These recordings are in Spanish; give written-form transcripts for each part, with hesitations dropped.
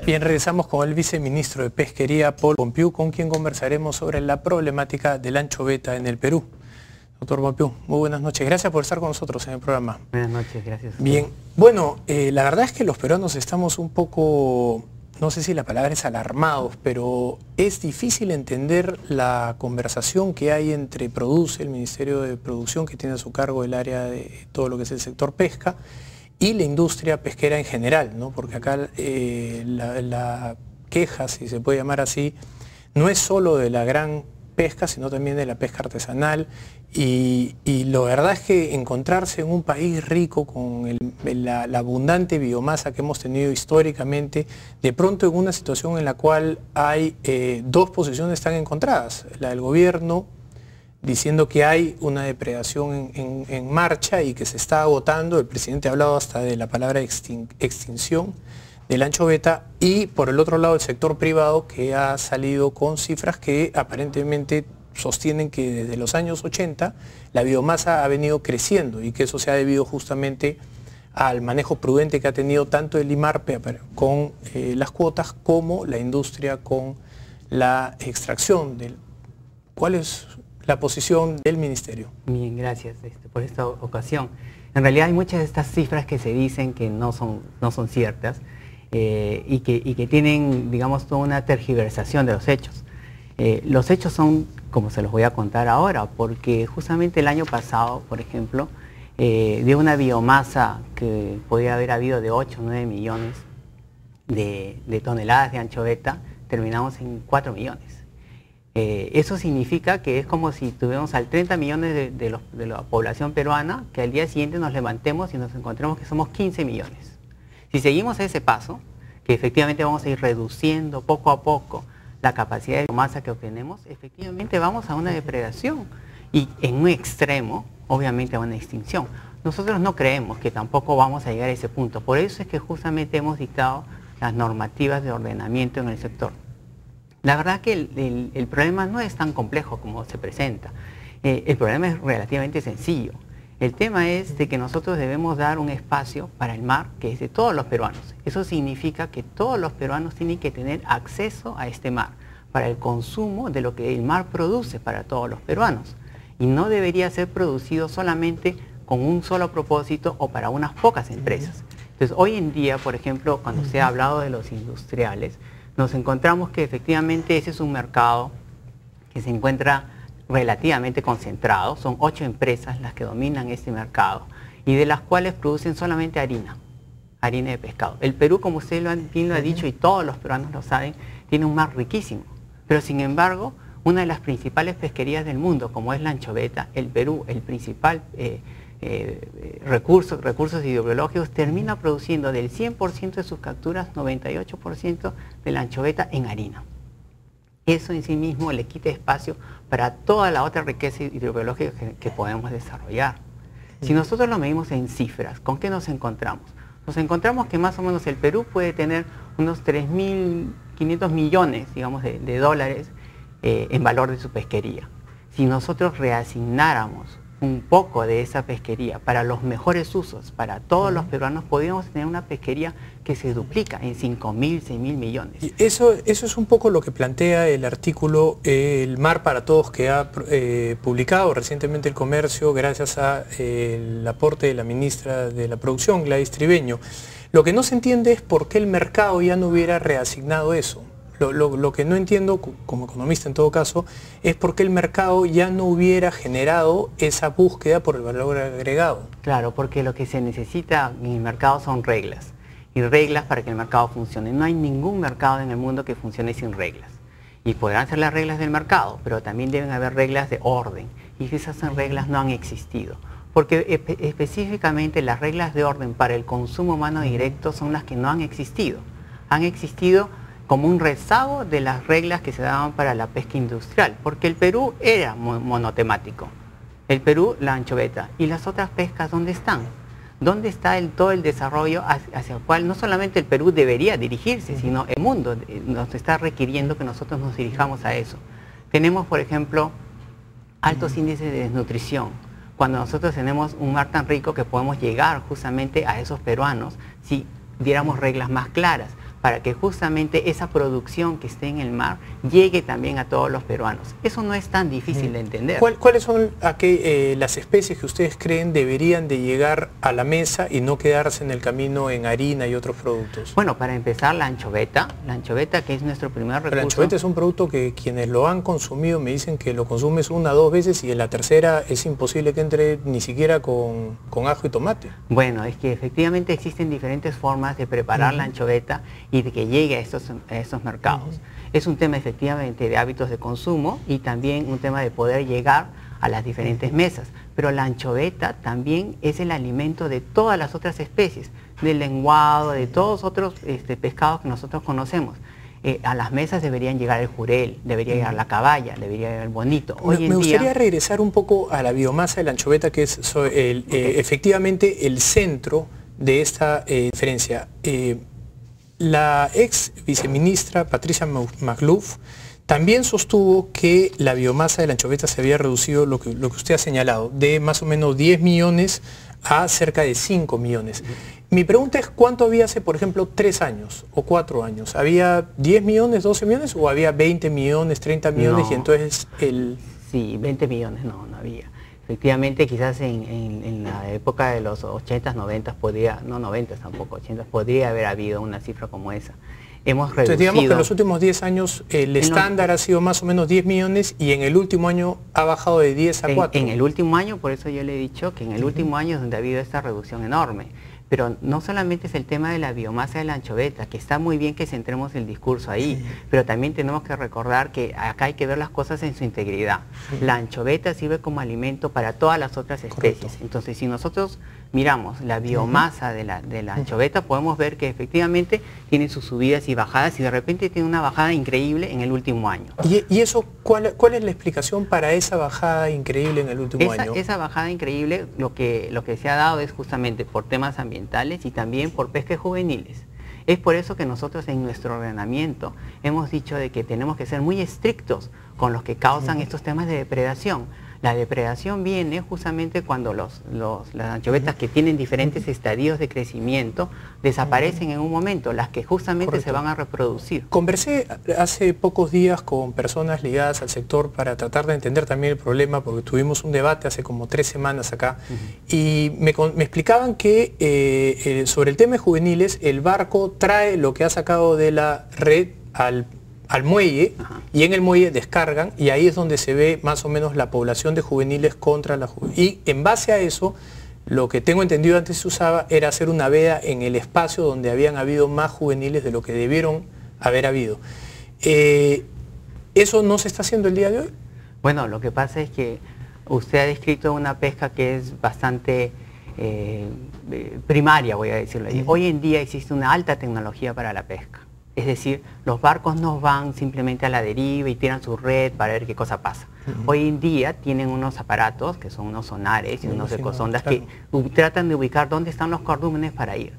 Bien, regresamos con el viceministro de Pesquería, Paul Pompiu, con quien conversaremos sobre la problemática de la anchoveta en el Perú. Doctor Pompiu, muy buenas noches. Gracias por estar con nosotros en el programa. Buenas noches, gracias. Bien, bueno, la verdad es que los peruanos estamos un poco, no sé si la palabra es alarmados, pero es difícil entender la conversación que hay entre Produce, el Ministerio de Producción, que tiene a su cargo el área de todo lo que es el sector pesca, y la industria pesquera en general, ¿no? Porque acá la queja, si se puede llamar así, no es solo de la gran pesca, sino también de la pesca artesanal, y la verdad es que encontrarse en un país rico con la abundante biomasa que hemos tenido históricamente, de pronto en una situación en la cual hay dos posiciones tan encontradas, la del gobierno diciendo que hay una depredación en marcha y que se está agotando. El presidente ha hablado hasta de la palabra extinción de la anchoveta, y por el otro lado el sector privado, que ha salido con cifras que aparentemente sostienen que desde los años 80 la biomasa ha venido creciendo y que eso se ha debido justamente al manejo prudente que ha tenido tanto el IMARPE con las cuotas como la industria con la extracción. ¿Cuál es la posición del ministerio? Bien, gracias por esta ocasión. En realidad hay muchas de estas cifras que se dicen que no son ciertas y que tienen, digamos, toda una tergiversación de los hechos. Los hechos son como se los voy a contar ahora, porque justamente el año pasado, por ejemplo, de una biomasa que podría haber habido de 8 o 9 millones de toneladas de anchoveta, terminamos en 4 millones. Eso significa que es como si tuviéramos al 30 millones de la población peruana, que al día siguiente nos levantemos y nos encontremos que somos 15 millones. Si seguimos ese paso, que efectivamente vamos a ir reduciendo poco a poco la capacidad de biomasa que obtenemos, efectivamente vamos a una depredación y en un extremo, obviamente, a una extinción. Nosotros no creemos que tampoco vamos a llegar a ese punto. Por eso es que justamente hemos dictado las normativas de ordenamiento en el sector. La verdad que el problema no es tan complejo como se presenta. El problema es relativamente sencillo. El tema es de que nosotros debemos dar un espacio para el mar que es de todos los peruanos. Eso significa que todos los peruanos tienen que tener acceso a este mar para el consumo de lo que el mar produce para todos los peruanos. Y no debería ser producido solamente con un solo propósito o para unas pocas empresas. Entonces, hoy en día, por ejemplo, cuando se ha hablado de los industriales, nos encontramos que efectivamente ese es un mercado que se encuentra relativamente concentrado. Son 8 empresas las que dominan este mercado y de las cuales producen solamente harina de pescado. El Perú, como usted bien lo ha dicho y todos los peruanos lo saben, tiene un mar riquísimo, pero sin embargo, una de las principales pesquerías del mundo, como es la anchoveta, el Perú, el principal recursos hidrobiológicos, termina produciendo del 100% de sus capturas, 98% de la anchoveta en harina. Eso en sí mismo le quita espacio para toda la otra riqueza hidrobiológica que podemos desarrollar. Si nosotros lo medimos en cifras, ¿con qué nos encontramos? Nos encontramos que más o menos el Perú puede tener unos 3.500 millones, digamos, de dólares en valor de su pesquería. Si nosotros reasignáramos un poco de esa pesquería para los mejores usos, para todos los peruanos, podríamos tener una pesquería que se duplica en 5.000, 6.000 millones. Y eso es un poco lo que plantea el artículo El Mar para Todos, que ha publicado recientemente El Comercio, gracias al aporte de la ministra de la Producción, Gladys Tribeño. Lo que no se entiende es por qué el mercado ya no hubiera reasignado eso. Lo que no entiendo, como economista en todo caso, es por qué el mercado ya no hubiera generado esa búsqueda por el valor agregado. Claro, porque lo que se necesita en el mercado son reglas, y reglas para que el mercado funcione. No hay ningún mercado en el mundo que funcione sin reglas. Y podrán ser las reglas del mercado, pero también deben haber reglas de orden, y esas reglas no han existido. Porque específicamente las reglas de orden para el consumo humano directo son las que no han existido. Han existido como un rezago de las reglas que se daban para la pesca industrial, porque el Perú era monotemático. El Perú, la anchoveta, y las otras pescas, ¿dónde están? ¿Dónde está todo el desarrollo hacia el cual no solamente el Perú debería dirigirse, sino el mundo nos está requiriendo que nosotros nos dirijamos a eso? Tenemos, por ejemplo, altos índices de desnutrición, cuando nosotros tenemos un mar tan rico que podemos llegar justamente a esos peruanos si diéramos reglas más claras, para que justamente esa producción que esté en el mar llegue también a todos los peruanos. Eso no es tan difícil de entender. ¿Cuáles son las especies que ustedes creen deberían de llegar a la mesa y no quedarse en el camino en harina y otros productos? Bueno, para empezar, la anchoveta que es nuestro primer recurso. La anchoveta es un producto que quienes lo han consumido me dicen que lo consumes 1 o 2 veces y en la tercera es imposible que entre ni siquiera con ajo y tomate. Bueno, es que efectivamente existen diferentes formas de preparar la anchoveta y de que llegue a estos mercados. Es un tema efectivamente de hábitos de consumo y también un tema de poder llegar a las diferentes mesas. Pero la anchoveta también es el alimento de todas las otras especies, del lenguado, de todos otros pescados que nosotros conocemos. A las mesas deberían llegar el jurel, debería llegar la caballa, debería llegar el bonito. Me gustaría regresar un poco a la biomasa de la anchoveta, que es efectivamente el centro de esta diferencia. La ex viceministra Patricia McLuff también sostuvo que la biomasa de la anchoveta se había reducido, lo que usted ha señalado, de más o menos 10 millones a cerca de 5 millones. Mi pregunta es, ¿cuánto había hace, por ejemplo, 3 años o 4 años? ¿Había 10 millones, 12 millones o había 20 millones, 30 millones no. Y entonces el...? Sí, 20 millones no había. Efectivamente, quizás en la época de los 80s, 90s, no 90s tampoco, 80s, podría haber habido una cifra como esa. Hemos reducido... Entonces digamos que en los últimos 10 años el estándar ha sido más o menos 10 millones y en el último año ha bajado de 10 a 4. En el último año, por eso yo le he dicho que en el último año es donde ha habido esta reducción enorme. Pero no solamente es el tema de la biomasa de la anchoveta, que está muy bien que centremos el discurso ahí, pero también tenemos que recordar que acá hay que ver las cosas en su integridad. La anchoveta sirve como alimento para todas las otras especies. Correcto. Entonces, si nosotros miramos la biomasa de la anchoveta, podemos ver que efectivamente tiene sus subidas y bajadas y de repente tiene una bajada increíble en el último año. ¿Y eso cuál es la explicación para esa bajada increíble en el último año? Esa bajada increíble lo que se ha dado es justamente por temas ambientales y también por pesques juveniles. Es por eso que nosotros en nuestro ordenamiento hemos dicho de que tenemos que ser muy estrictos con los que causan estos temas de depredación. La depredación viene justamente cuando las anchovetas que tienen diferentes estadios de crecimiento desaparecen en un momento, las que justamente Correcto. Se van a reproducir. Conversé hace pocos días con personas ligadas al sector para tratar de entender también el problema, porque tuvimos un debate hace como 3 semanas acá, y me explicaban que sobre el tema de juveniles, el barco trae lo que ha sacado de la red al muelle y en el muelle descargan y ahí es donde se ve más o menos la población de juveniles contra la juvenil. Y en base a eso, lo que tengo entendido antes se usaba era hacer una veda en el espacio donde habían habido más juveniles de lo que debieron haber habido. ¿Eso no se está haciendo el día de hoy? Bueno, lo que pasa es que usted ha descrito una pesca que es bastante primaria, voy a decirlo así. Hoy en día existe una alta tecnología para la pesca. Es decir, los barcos no van simplemente a la deriva y tiran su red para ver qué cosa pasa. Hoy en día tienen unos aparatos que son unos sonares y unos ecosondas que tratan de ubicar dónde están los cardúmenes para ir.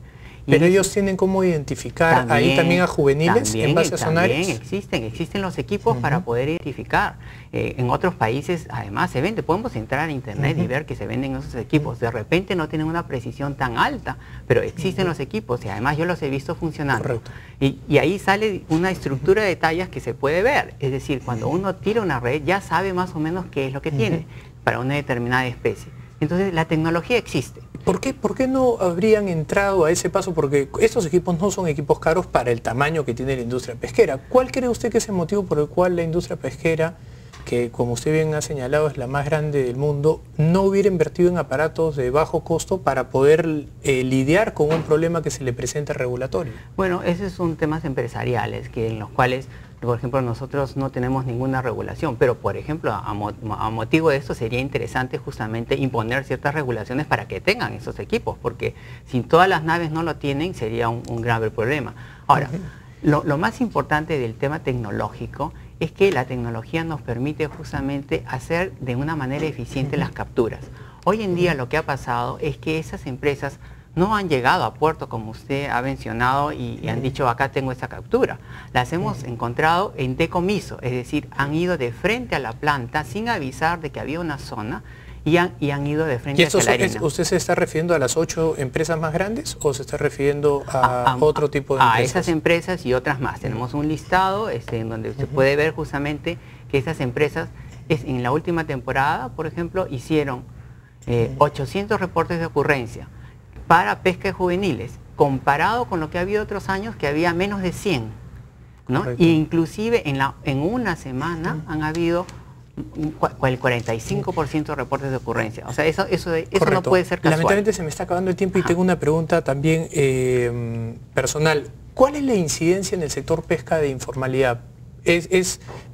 Pero ellos tienen cómo identificar ahí también a juveniles en base a sonares. También existen los equipos para poder identificar. En otros países además se vende, podemos entrar a internet y ver que se venden esos equipos. De repente no tienen una precisión tan alta, pero existen los equipos y además yo los he visto funcionando. Correcto. Y ahí sale una estructura de tallas que se puede ver. Es decir, cuando uno tira una red ya sabe más o menos qué es lo que tiene para una determinada especie. Entonces la tecnología existe. ¿Por qué no habrían entrado a ese paso? Porque estos equipos no son equipos caros para el tamaño que tiene la industria pesquera. ¿Cuál cree usted que es el motivo por el cual la industria pesquera, que como usted bien ha señalado es la más grande del mundo, no hubiera invertido en aparatos de bajo costo para poder lidiar con un problema que se le presenta regulatorio? Bueno, esos son temas empresariales en los cuales, por ejemplo, nosotros no tenemos ninguna regulación, pero por ejemplo, a motivo de esto sería interesante justamente imponer ciertas regulaciones para que tengan esos equipos, porque si todas las naves no lo tienen sería un grave problema. Ahora, lo más importante del tema tecnológico es que la tecnología nos permite justamente hacer de una manera eficiente las capturas. Hoy en día lo que ha pasado es que esas empresas no han llegado a puerto, como usted ha mencionado, y han dicho, acá tengo esa captura. Las hemos encontrado en decomiso, es decir, han ido de frente a la planta sin avisar de que había una zona y han ido de frente hacia la arena. ¿Usted se está refiriendo a las 8 empresas más grandes o se está refiriendo a otro tipo de empresas? A esas empresas y otras más. Tenemos un listado en donde usted puede ver justamente que esas empresas en la última temporada, por ejemplo, hicieron 800 reportes de ocurrencia para pesca de juveniles, comparado con lo que ha habido otros años que había menos de 100, ¿no? Y inclusive en una semana han habido el 45% de reportes de ocurrencia. O sea, eso no puede ser casual. Lamentablemente se me está acabando el tiempo y tengo una pregunta también personal. ¿Cuál es la incidencia en el sector pesca de informalidad?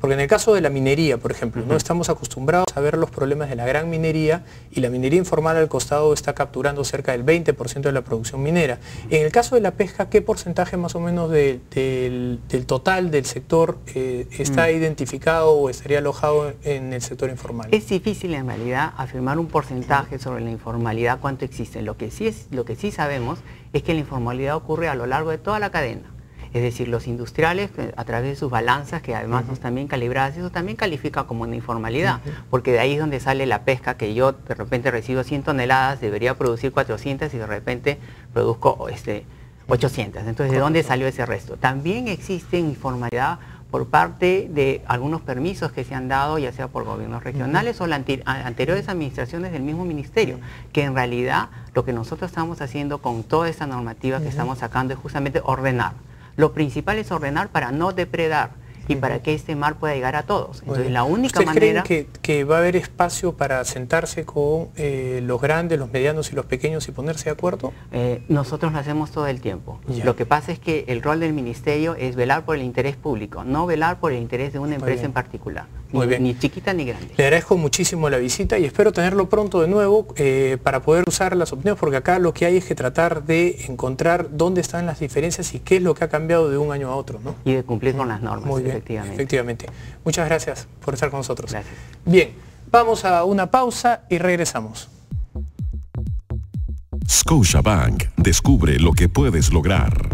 Porque en el caso de la minería, por ejemplo, no estamos acostumbrados a ver los problemas de la gran minería y la minería informal al costado está capturando cerca del 20% de la producción minera. En el caso de la pesca, ¿qué porcentaje más o menos del total del sector está identificado o estaría alojado en el sector informal? Es difícil en realidad afirmar un porcentaje sobre la informalidad, cuánto existe. Lo que sí sabemos es que la informalidad ocurre a lo largo de toda la cadena. Es decir, los industriales, a través de sus balanzas, que además están bien calibradas, eso también califica como una informalidad, porque de ahí es donde sale la pesca, que yo de repente recibo 100 toneladas, debería producir 400 y de repente produzco 800. Entonces, ¿de dónde salió ese resto? También existe informalidad por parte de algunos permisos que se han dado, ya sea por gobiernos regionales o anteriores administraciones del mismo ministerio, que en realidad lo que nosotros estamos haciendo con toda esta normativa que estamos sacando es justamente ordenar. Lo principal es ordenar para no depredar y para que este mar pueda llegar a todos. Entonces, la única manera... ¿Ustedes creen que va a haber espacio para sentarse con los grandes, los medianos y los pequeños y ponerse de acuerdo? Nosotros lo hacemos todo el tiempo. Lo que pasa es que el rol del ministerio es velar por el interés público, no velar por el interés de una empresa en particular. Ni chiquita ni grande. Le agradezco muchísimo la visita y espero tenerlo pronto de nuevo para poder usar las opiniones, porque acá lo que hay es que tratar de encontrar dónde están las diferencias y qué es lo que ha cambiado de un año a otro, ¿no? Y de cumplir con las normas, Muy bien, efectivamente. Muchas gracias por estar con nosotros. Gracias. Bien, vamos a una pausa y regresamos. Scotiabank, descubre lo que puedes lograr.